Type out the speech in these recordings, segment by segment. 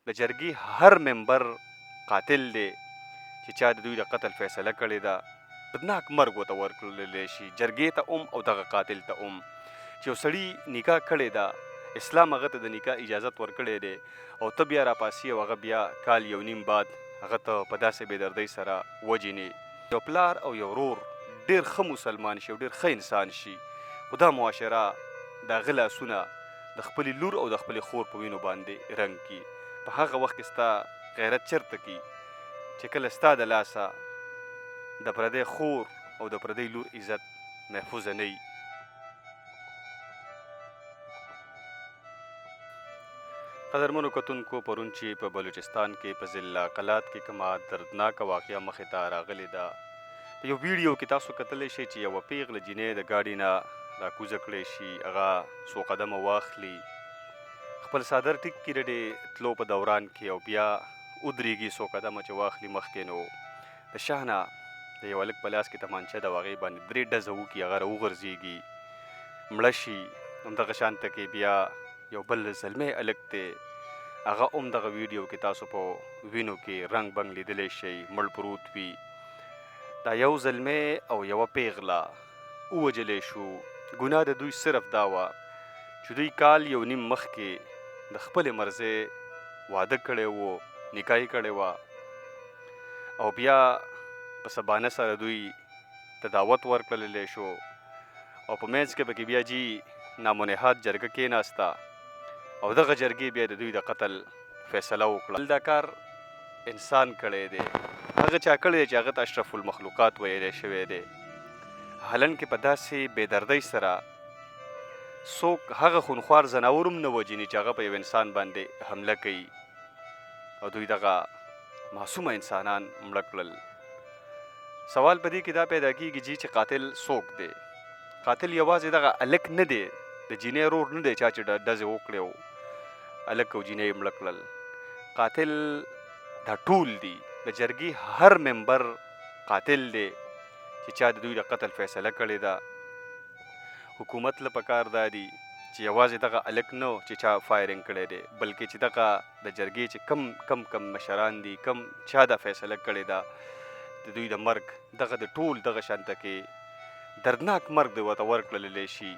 د جرګې هر ممبر قاتل دی چې چا د دوی د قتل فیصله کړې ده دردناک مرګ ورته ورکړلی شي، جرګې ته هم او دغه قاتل ته هم. چې یو سړي نکاح کړې ده، اسلام هغه ته د نکاح اجازت ورکړی دی، او ته بیا راپاسې او هغه بیا کال یو نیم بعد هغه ته په داسې بېدردۍ سره وجنې. یو پلار او یو ورور ډېر ښه مسلمان شي او ډېر ښه انسان شي، خو دا معاشره د هغه لاسونه د خپلې لور او د خپلې خور په وینو باندې رنګ کړي. په هغه وخت کې ستا غیرت چېرته کړي چې کله ستا د لاسه د پردی خور او د پردی لور عزت محفوظه نه وي. قدرمنو کتونکو، پرون چې په بلوچستان کې په ضلع قلات کې کومه دردناکه واقعه مخې ته راغلې ده، په یو ویډیو کې تاسو کتلی شئ چې یوه پیغله جینۍ د ګاډي نه راکوزه کړی شي، هغه څو قدمه واخلي، خپل څادر ټیټ کړي د تلو په دوران کې، او بیا ودرېږي څو قدمه چې واخلي مخکې، نو د شا نه د یو هلک په لاس کې تمانچه ده او هغې باندې 3 ډزه وکړي، هغه راوغورځېږي، مړه شي. همدغه شانته کې بیا یو بل زلمی هلک دی، هغه هم دغه ویډیو کې تاسو په وینو کې رنګ بنګ لیدلی شئ، مړ پروت وي. دا یو زلمی او یوه پیغله ووجلی شو. ګناه د دوی صرف دا وه چې دوی کال یو نیم مخکې د خپلې مرضۍ واده کړی و، نکاح یې کړې وه، او بیا په سبانه سره دوی ته دعوت ورکړلی شو، او په منځ کې پکې بیا جي نامنهاد جرګه کېناسته، او دغه جرګې بیا د دوی د قتل فیصله وکړه. دا کار انسان کړی دی، هغه چا کړی دی چې هغه ته اشرف المخلوقات ویلی شوی دی. حالن کې په داسې بېدردۍ سره څوک هغه خونخوار ځناور هم نه وژني چې هغه په یو انسان باندې حمله کوي، او دوی دغه معصومه انسانان مړه کړل. سوال په دې کې دا پیدا کېږي چې قاتل څوک دی؟ قاتل یوازې دغه هلک نه دی، د جینۍ ورور نه دی چا چې ډزې وکړې وو، هلک او جینۍ یې مړه کړل. قاتل دا ټول دي، د جرګې هر ممبر قاتل دی چې چا د دوی د قتل فیصله کړې ده. حکومت له پکار دا دي چې یوازې دغه هلک نه چې چا فایرنګ کړی دی، بلکې چې دغه د جرګې چې کم مشران دي، کم چا دا فیصله کړې ده د دوی د مرګ، دغه د ټول دغه شانته کې دردناک مرګ د ورته ورکړلی شي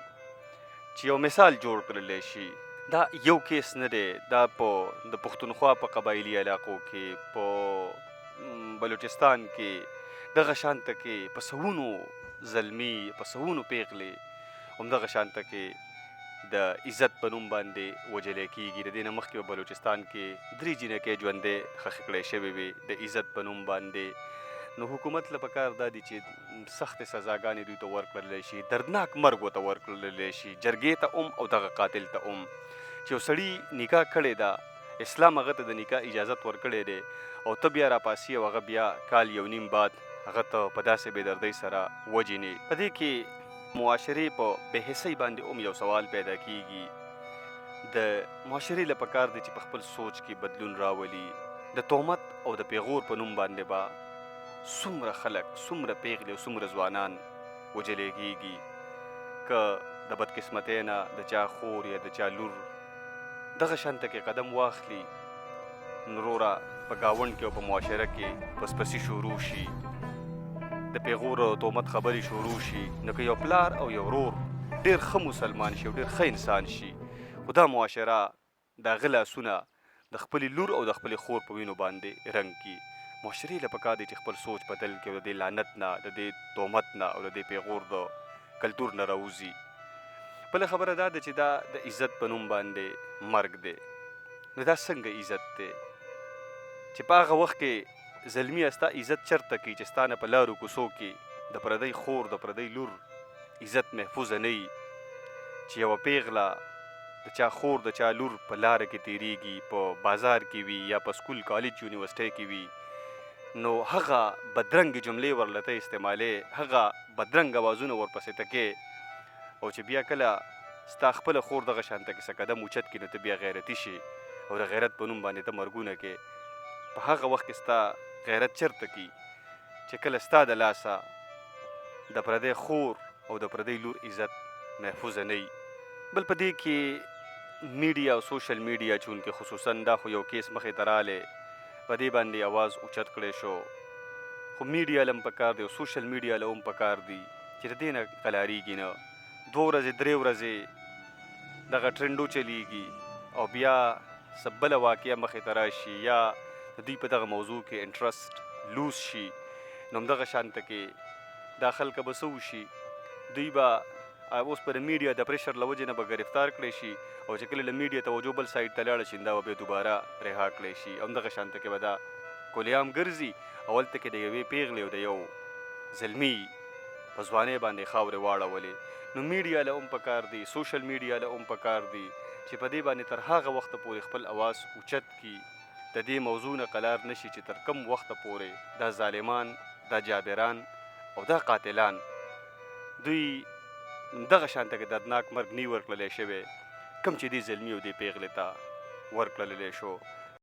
چې یو مثال جوړ کړلی شي. دا یو کیس نه دی، دا په د پښتونخوا په قبایلي علاقو کې، په بلوچستان کې، دغه شانته کې په سوونو زلمي، په سوونو پیغلې همدغه شانته کې د عزت په نوم باندې وجلی کېږي. د دې نه مخکې په بلوچستان کې 3 جینکۍ ژوندۍ ښخې کړی شوې وې د عزت په نوم باندې. نو حکومت له پکار دا دي چې سختې سزاګانې دوی ته ورکړلی شي، دردناک مرګ ورته ورکړلی شي، جرګې ته هم او دغه قاتل ته هم. چې یو سړي نکاح کړې ده، اسلام هغه ته د نکاح اجازت ورکړی دی، او ته بیا راپاسې او هغه بیا کال یو نیم بعد هغه ته په داسې بېدردۍ سره وجنې. په دې کې معاشرې په بېحسۍ باندې هم یو سوال پیدا کېږي. د معاشرې له پکار دی چې په خپل سوچ کې بدلون راولي. د تهمت او د پیغور په نوم باندې به څومره خلک، څومره پیغلې او څومره ځوانان وجلی کېږي. که د بدقسمتۍ نه د چا خور یا د چا لور دغه شانته کې قدم واخلي، نو وروره په ګاونډ کې او په معاشره کې پسپسي شروع شي، د پیغور او تهمت خبرې شروع شي، نو که یو پلار او یو ورور ډېر ښه مسلمان شي او ډېر ښه انسان شي، خو دا معاشره د هغه لاسونه د خپلې لور او د خپلې خور په وینو باندې رنګ کړي. معاشرې له پکار دی چې خپل سوچ بدل کړي او د دې لعنت نه، د دې تهمت نه او د دې پیغور د کلتور نه راوځي. بله خبره دا ده چې دا د عزت په نوم باندې مرګ دی. نو دا څنګه عزت دی چې په هغه وخت کې زلمیه ستا عزت چېرته کوي چې ستا نه په لارو کوڅو کې د پردی خور د پردی لور عزت محفوظه نه وي، چې یوه پیغله د چا خور د چا لور په لاره کې تیریږي، په بازار کې وي یا په سکول کالج یونیورسټۍ کې وي، نو هغه بدرنګې جملې ورلته استعمالې، هغه بدرنګ اوازونه ورپسې تکې، او چې بیا کله ستا خپله خور دغه شانته کې څه قدم اوچت کړي نو ته بیا غیرتي شي او د غیرت په نوم باندې ته مرګونه کې. په هغه وخت کې ستا غیرت چېرته کي چې کله ستا د لاسه د پردی خور او د پردی لور عزت محفوظه نه وي. بل په دې کې میډیا او سوشل میډیا چونکې خصوصا دا خو یو کیس مخې ته رالی په دې باندې اواز اوچت کړی شو خو میډیا له هم پکار دی او سوشل میډیا له هم پکار دی چې د دې نه قلاریږي نه 2 ورځې 3 ورځې دغه ټرینډو چلیږي او بیا څه بله واقعه مخې ته راشي یا د دوی په دغه موضوع کې انټرسټ لوز شي نو همدغه شانته کې دا خلکه به څه وشي دوی به اوس په د میډیا د پریشر له وجې نه به ګرفتار کړی شي او چې کله له میډیا توجه بل سایډ ته لاړه شي دا به بیا دوباره رها کړی شي همدغه شانته کې به دا کلیام ګرځي او هلته کې د یوې پیغلې او د یو زلمي په ځوانۍ باندې خاورې واړولې نو میډیا له هم پکار دی سوشل میډیا له هم پکار دی چې په دې باندې تر هغه وخته پورې خپل اواز اوچت کړي د دې موضوع نه قلار نشي چې تر کم وخته پورې دا ظالمان دا جابران او دا قاتلان دوی دغه شانته کې دردناک مرګ نی ورکړلی شوی کم چې دې زلمي او دې پیغلې ته ورکړلی شو